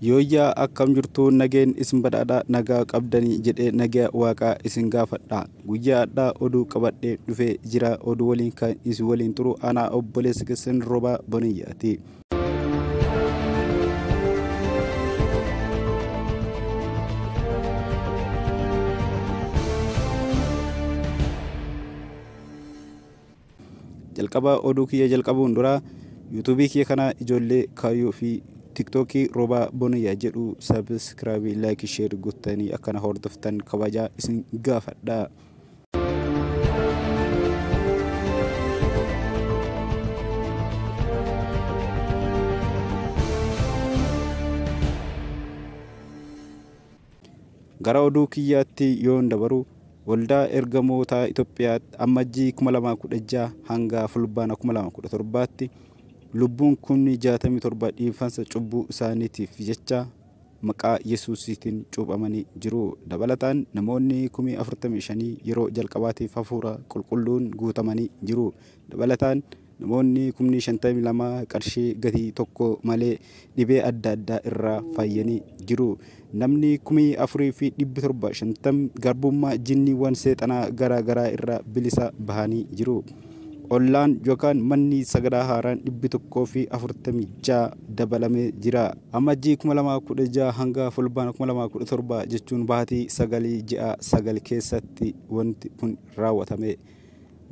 Yooyyaa akkam jirtu nageen isin badhaadhaa nagaa qabdanii jedhee nagaa waaqaa isin gaafadha. Guyyaadhaa oduu qabadhee dhufee jira. Oduu waliin kan isin waliin turu ana obboleessa keessan Roobaa Boniyyaati. Jalqaba oduu kiyya jalqabuun dura YouTube kiyya kana ijoollee kaayyoo fi TikTok Roobaa Boniyyaa jedhu subscribe like share gootanii akkana hordoftan kabajaa isin gaafadha. Gara oduu kiyyaatti yoon dabaru waldaa ergamoota Itoophiyaatti ammajjii 2016 hanga fulbaana 2017tti lubbuun kun 67 dhiifansa cubbuu isaaniitiif jecha maqaa Yesuusiitiin cuuphamanii jiru. Dabalataan namoonni 45,000 yeroo jalqabaatiif hafuura qulqulluun guutamanii jiru. Dabalataan namoonni 52,000 qarshii gatii tokko malee dhibee adda addaa irraa fayyanii jiru. Namni 4,750 garbummaa jinniiwwan seexanaa garaa garaa irraa bilisa bahanii jiru. Ollaan yookaan manni sagadaa haaraan 146 dabalamee jira. Ammajjii 2016 hanga fulbaana 2017 jechuun baatii 9 ji'a 9 keessatti wanti kun raawwatame.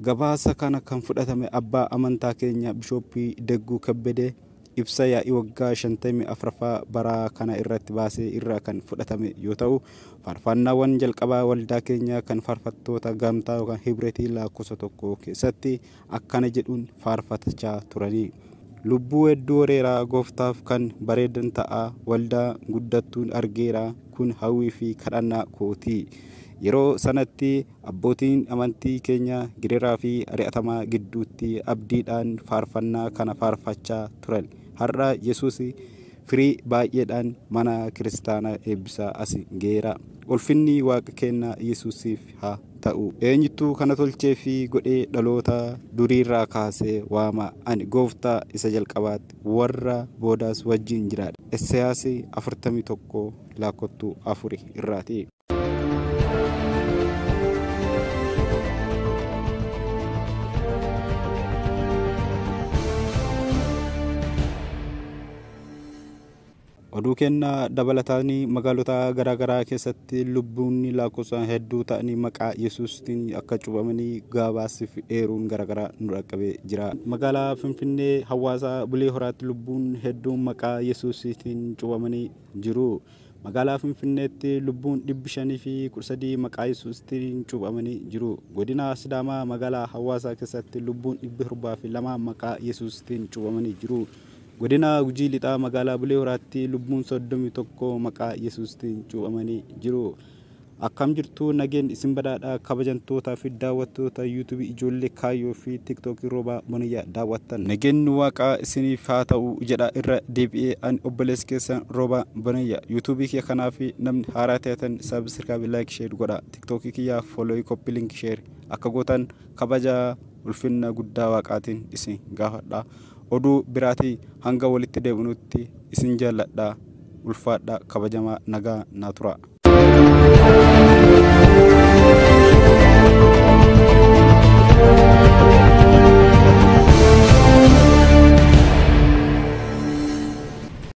Gabaasa kana kan fudhatame abbaa amantaa keenya Bishooppii Degguu Kabbadee ibsa yaa'ii waggaa 54ffaa bara kana irratti baasee irraa kan fudhatame yoo ta'u, faarfannaawwan jalqabaa waldaa keenya kan faarfattoota gamtaa yookaan hibreetii lakkoofsa tokko keessatti akkana jedhuun faarfatachaa turanii. Lubbuu hedduu horeeraa gooftaaf kan bareedan ta'a waldaa guddattuun argeera kun hawwii fi kadhannaa kooti. Yeroo sanatti abbootiin amantii keenya gidiraa fi ari'atamaa gidduutti abdiidhaan faarfannaa kana faarfachaa turan. Har'a Yesuus firii baay'eedhaan mana kiristaanaa eebbisaa as geera. Ulfinni waaqa kennaa Yesuusiif haa ta'u. Eenyutu kana tolchee fi godhee dhaloota duriirraa kaasee waama. Ani gooftaa isa jalqabaatti warra boodaas wajjin jiraadha. Isayaas 41 lakkoofsa 4 irraati. Oduu kennaa dabalataanii magaalota garaa garaa keessatti lubbuun lakkoofsaan hedduu ta'anii maqaa Yesuusiin akka cuuphamanii gabaasif dheeruun garaa garaa nu dhaqqabee jira. Magaalaa Finfinnee Hawaasaa Bulee Horaatti lubbuun hedduun maqaa Yesuusiitiin cuuphamanii jiru. Magaalaa Finfinneetti lubbuun 513 maqaa Yesuusiitiin cuuphamanii jiru. Godina Sidaamaa magaalaa Hawaasaa keessatti lubbuun 702 maqaa Yesuusiitiin cuuphamanii jiru. Godina Gujii Lixaa magaalaa Bulee Horaatti lubbuun 31 maqaa Yesuusiitiin cuuphamanii jiru. Akkam jirtu nageen isin badhaadhaa kabajamtootaa fi daawwattoota YouTube ijoollee kaayyoo fi TikTok Roobaa Boniyyaa daawwattan. Nageen waaqaa isiniif haa ta'u jedha irra deebi'ee ani obboleessa keessan Roobaa Boniyyaa. YouTube kiyya kanaa fi namni haaraa ta'atan subscribe like share godha. TikTok kiyya follow copy link share akka gootan kabaja ulfinna guddaa waaqaatiin isin gaafadha. Oduu biraatii hanga walitti deebinutti isin jaalladha ulfaadha kabajamaa nagaa naa tura.